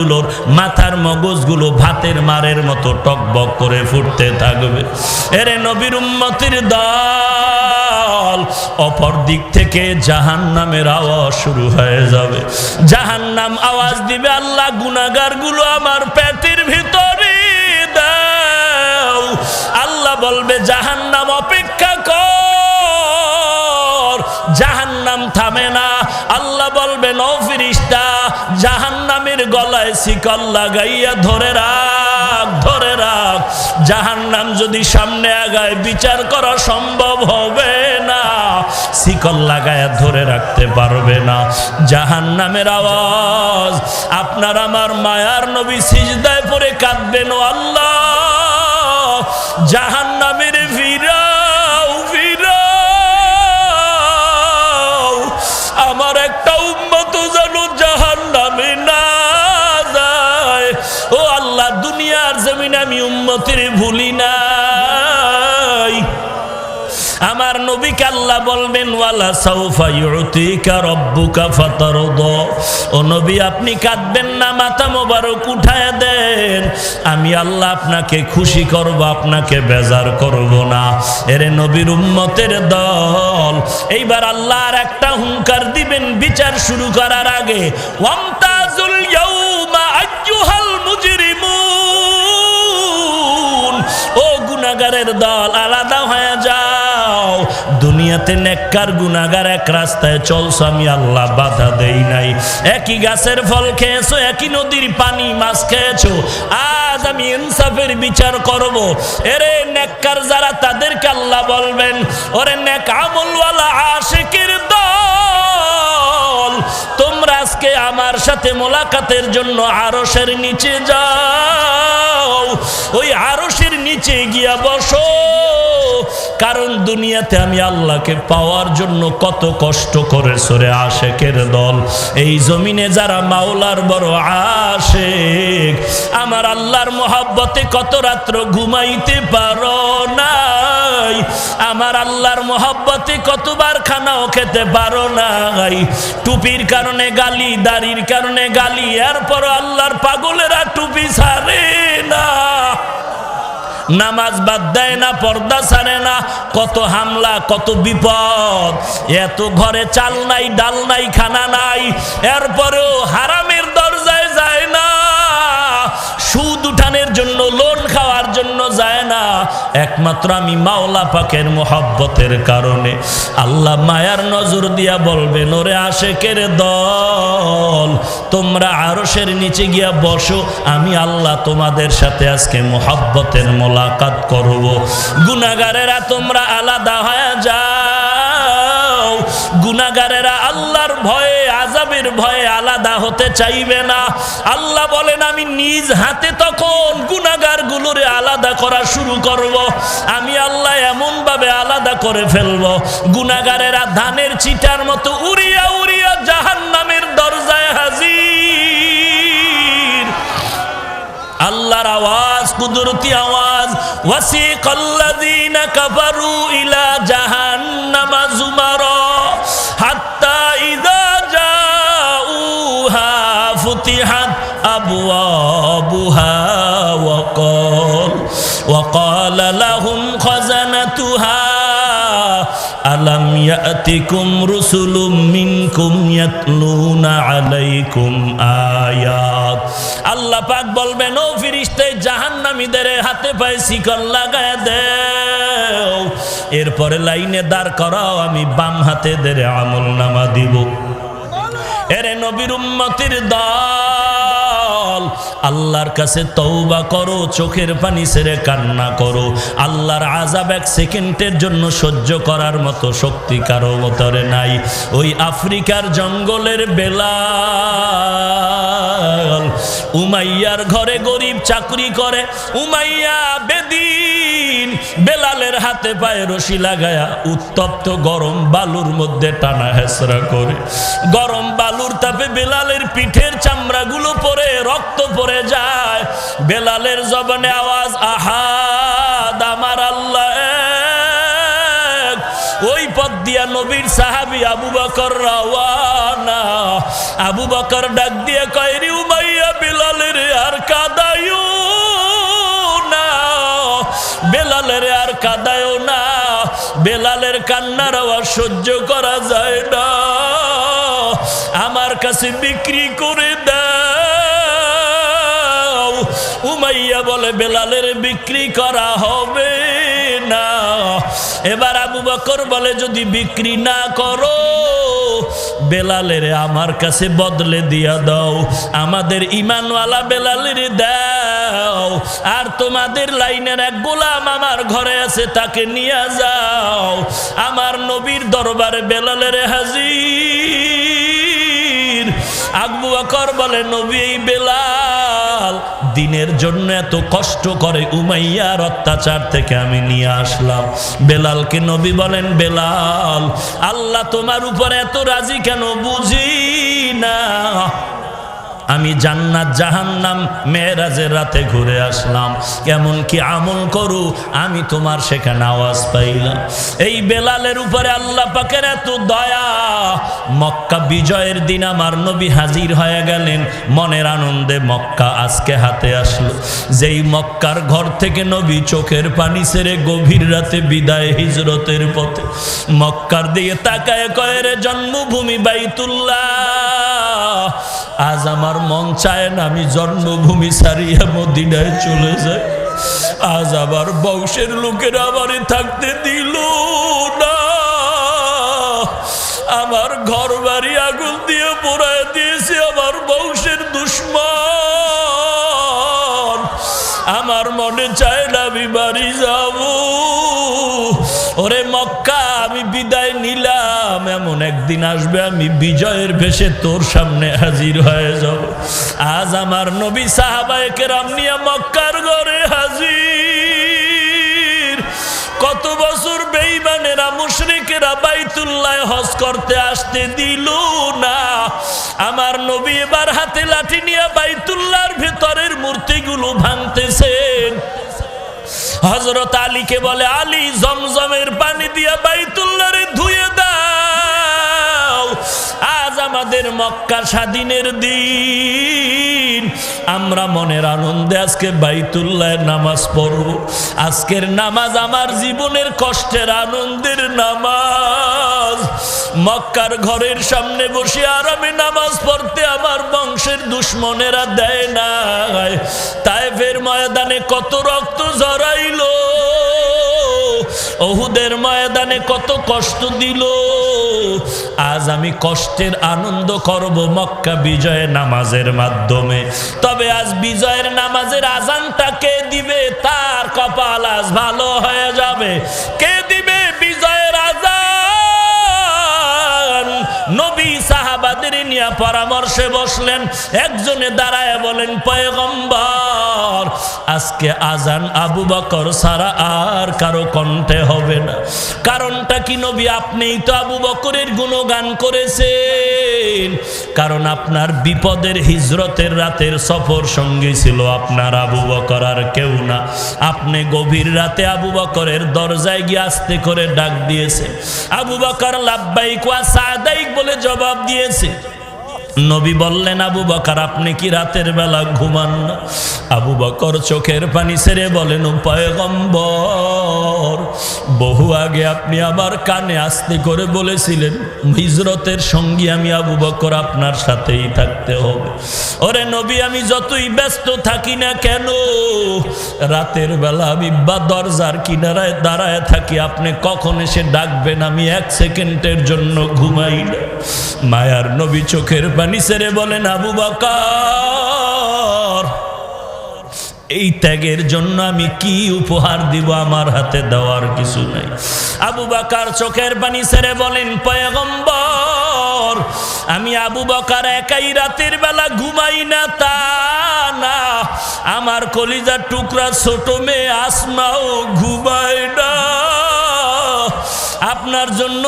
মাথার মগজগুলো ভাতের মারের মতো টকবক করে ফুটতে থাকবে। এরে নবীর উম্মতের দল, অপর দিক থেকে জাহান্নামের আওয়াজ শুরু হয়ে যাবে। জাহান্নাম আওয়াজ দিবে, আল্লাহ গুনাহগারগুলো আমার পেটের ভিতরে দাও। আল্লাহ বলবে জাহান্নাম অপেক্ষা কর, জাহান্নাম থামে না। আল্লাহ বলবেন ও ফেরেশতা, জাহান্নামের গলায় শিকল লাগাইয়া ধরে রাখ, ধরে রাখ। জাহান্নাম যদি সামনে আগায় বিচার করা সম্ভব হবে না, শিকল লাগাইয়া ধরে রাখতে পারবে না। জাহান্নামের আওয়াজ, আপনার আমার মায়ার নবী সিজদায় পড়ে কাঁদবেন, ও আল্লাহ জাহান্নামের ফিরাও, ফিরাও, আমার একটা উম্মত যেন জাহান্নামে না যায়। ও আল্লাহ, দুনিয়ার জমিনে আমি উম্মতের ভুলি নাই। আমার নবীকে আল্লাহ বলবেন ওয়ালা সাউফা ইউতিকা রাব্বুকা ফাতারদা। ও নবী, আপনি কাঁদবেন না, মাথা মোবারক উঠায় দেন, আমি আল্লাহ আপনাকে খুশি করব, আপনাকে বেজার করব না। এরে নবীর উম্মতের দল, এইবার আল্লাহ আর একটা হুঙ্কার দিবেন বিচার শুরু করার আগে, ওয়ামতাজুল ইয়াউমা আইয়ুহাল মুজরিমুন। ও গুনাহগারের দল, আলাদা হয়ে যাও। দুনিয়াতে নেককার গুনাহগার এক রাস্তায় চলছো, আমি আল্লাহ বাধা দেই নাই। একই গাছের ফল খেয়েছো, একই নদীর পানি মাছ খেয়েছো, আজ আমি ইনসাফের বিচার করব। এরে নেককার যারা, তাদেরকে আল্লাহ বলবেন, ওরে নেক আমলওয়ালা আশিকের দল, তোমরা আজকে আমার সাথে মোলাকাতের জন্য আরশের নিচে যাও। ওই আরশের নিচে গিয়া বসো, কারণ দুনিয়াতে আমি আল্লাহকে পাওয়ার জন্য কত কষ্ট করেছো রে আশেকের দল। এই জমিনে যারা মাওলার বড় আশেক, আমার আল্লাহর মোহাব্বতে কত রাত্র ঘুমাইতে পারো নাই, আমার আল্লাহর মোহাব্বতে কতবার খানাও খেতে পারো নাই। টুপির কারণে গালি, দাড়ির কারণে গালি, এরপর আল্লাহর পাগলেরা টুপি ছাড়ে না, নামাজ বাদ দেয় না, পর্দা ছাড়ে না। কত হামলা, কত বিপদ। এত ঘরে চাল নাই, ডাল নাই, খানা নাই, এরপরেও হারামের দরজায় যায় না, সুদ উঠানের জন্য, লোন খাওয়ার জন্য যায় না। একমাত্র আমি মাওলা পাকের মোহাব্বতের কারণে। আল্লাহ মায়ার নজর দিয়া বলবেন, ওরে আশেকের দল, তোমরা আরশের নিচে গিয়া বসো, আমি আল্লাহ তোমাদের সাথে আজকে মোহাব্বতের মোলাকাত করব। গুনাহগারেরা তোমরা আলাদা হয়ে যাও। গুনাহগারেরা আল্লাহর ভয়ে, আযাবের ভয়ে আলাদা হতে চাইবে না। আল্লাহ বলেন, আমি নিজ হাতে তখন গুনাহগার গুলোরে আলাদা করা শুরু করব। আমি আল্লাহ এমন ভাবে আলাদা করে ফেলব, গুনাহগারেরা ধানের চিটার মতো উড়িয়া উড়িয়া জাহান্নামের দরজায় হাজির। আল্লাহর আওয়াজ, কুদরতি আওয়াজ, ওয়াসিকাল্লাযীনা কাফারু ইলা জাহান্নামা যুমারা হাত্তা ইযা জাউহা ফুতিহাত আবওয়াবুহা ওয়াকালা লাহুম খাযানাতুহা আলাম ইয়াতিকুম রুসুলুম মিনকুম ইয়াতলুনা আলাইকুম আয়াত। আল্লাহ পাক বলবেন, ও ফেরেশতা, জাহান্নামীদের হাতে পায়ে শিকল লাগায় দাও, এরপরে লাইনে দাঁড় করাও, আমি বাম হাতে দেরে আমলনামা দিব। এরে নবীর উম্মতের দল, আল্লাহর কাছে তওবা করো, চোখের পানি ছেড়ে কান্না করো। আল্লাহর আযাব এক সেকেন্ডের জন্য সহ্য করার মতো শক্তি কারো ভিতরে নাই। ওই আফ্রিকার জঙ্গলের বেলাল, উমাইয়ার ঘরে গরিব চাকরি করে। উমাইয়া বেদিন বেলালের হাতে পায়ে রশি লাগায়া উত্তপ্ত গরম বালুর মধ্যে টানা হেসরা করে। গরম বালুর তাপে বেলালের পিঠের চামড়াগুলো পরে রক্ত পড়ে যায়। বেলালের জবানে আওয়াজ, আহাদ, আমার আল্লাহ এক। ওই পথ দিয়া নবীর সাহাবী আবু বকর রওয়ানা। আবু বকর ডাক দিয়ে কয়, রে উমাইয়া, বেলালের আর কাঁদায়ও না, বেলালের আর কাঁদায়ও না, বেলালের কান্নার আওয়াজ সহ্য করা যায় না, আমার কাছে বিক্রি করে দাও। উমাইয়া বলে, বেলালের বিক্রি করা হবে না। এবার আবু বকর বলে, যদি বিক্রি না করো, বেলালের আমার কাছে বদলে দিয়া দাও, আমাদের ঈমানওয়ালা বেলালের দাও, আর তোমাদের লাইনের এক গোলাম আমার ঘরে আছে, তাকে নিয়ে যাও, আমার নবীর দরবারে বেলালের হাজির। আবু বকর বলে, নবী, এই বেলাল দিনের জন্য এত কষ্ট করে, উমাইয়ার অত্যাচার থেকে আমি নিয়ে আসলাম। বেলালকে নবী বলেন, বেলাল, আল্লাহ তোমার উপর এত রাজি কেন বুঝি না। আমি জান্নাত জাহান্নাম মেরাজের রাতে ঘুরে আসলাম, কেমন কি আমল করু, আমি তোমার সেখানে আওয়াজ পাইলাম। এই বেলালের উপরে আল্লাহ পাকের এত দয়া। মক্কা বিজয়ের দিন আমার নবী হাজির হয়ে গেলেন, মনের আনন্দে মক্কা আজকে হাতে আসলো। যেই মক্কার ঘর থেকে নবী চোখের পানি ছেড়ে গভীর রাতে বিদায় হিজরতের পথে মক্কার দিকে তাকায় কয়, রে জন্মভূমি বাইতুল্লাহ, আজ আমার মন চায় না আমি জন্মভূমি ছাড়িয়া মদিনায় চলে যাই। আজ আবার বংশের লোকেরা আমারে থাকতে দিল না, আমার ঘর বাড়ি আগুন দিয়ে পোড়ায় দিয়েছে আমার বংশের দুশমন। আমার মনে চায় না আমি বাড়ি যাব। ওরে মক্কা, আমি বিদায় নিলাম, এমন একদিন আসবে আমি বিজয়ের ভেসে তোর সামনে হাজির হয়ে যাব। আজ আমার নবী সাহাবায়ে কেরাম নিয়ে মক্কার ঘরে হাজির। কত বছর বেঈমানেরা মুশরিকেরা বাইতুল্লাহ হজ করতে আসতে দিল না। আমার নবী এবার হাতে লাঠি নিয়ে বাইতুল্লাহর ভেতরের মূর্তিগুলো ভাঙতেছেন। হযরত আলীকে বলে, আলী, জমজমের পানি দিয়া বাইতুল্লাহরে ধুয়ে দাও। আজ আমাদের মক্কা স্বাধীনের দিন, আমরা মনের আনন্দে আজকে বাইতুল্লাহ নামাজ পড়ব। আজকের নামাজ আমার জীবনের কষ্টের আনন্দের নামাজ। মক্কার ঘরের সামনে বসে আরামে নামাজ পড়তে আমার বংশের দুশমনেরা দেয় না। তায়েফের ময়দানে কত রক্ত ঝরাইল, উহুদের ময়দানে কত কষ্ট দিল। আজ আমি কষ্টের আনন্দ করব মক্কা বিজয় নামাজের মাধ্যমে। তবে আজ বিজয়ের নামাজের আজানটা কে দিবে, তার কপাল আজ ভালো হয়ে যাবে। কে দিবে বিজয়ের আজান? নবী সাহাবাদের নিয়ে পরামর্শে বসলেন। একজনে দাঁড়ায় বলেন, পয়গম্বর, আজকে আজান আবু বকর ছাড়া আর কারো কণ্ঠে হবে না। কারণটা কি নবী? আপনিই তো আবু বকরের গুণগান করেছেন। কারণ আপনার বিপদের হিজরতের রাতের সফর সঙ্গী ছিল আপনার আবু বকর, আর কেউ না। আপনি গভীর রাতে আবু বকরের দরজায় গিয়ে আস্তে করে ডাক দিয়েছে। আবু বকর লাব্বাইক ওয়া সাদাইক বলে জবাব দিয়েছে। নবী বললেন, আবু বকর, আপনি কি রাতের বেলা ঘুমান না? আবু বকর চোখের পানি ছেড়ে বলেন, ও পয়গম্বর, বহু আগে আপনি আমার কানে আস্তে করে বলেছিলেন, হিজরতের সঙ্গী আমি আবু বকর, আপনার সাথেই থাকতে হবে। ওরে নবী, আমি যতই ব্যস্ত থাকি না কেন, রাতের বেলা আমি দরজার কিনারায় দাঁড়ায় থাকি। আপনি কখন এসে ডাকবেন আমি এক সেকেন্ডের জন্য ঘুমাই না। মায়ার নবী চোখের পানি ছেড়ে বলেন, আবু বকর, এই ত্যাগের জন্য আমি কি উপহার দিব? আমার হাতে দেওয়ার কিছু নাই। আবু বকর চোখের পানি ছেড়ে বলেন, পয়গম্বর, আমি আবু বকর একাই রাতের বেলা ঘুমাই না তা না, আমার কলিজার টুকরা ছোট মেয়ে আসমাও ঘুমায় না। আপনার জন্য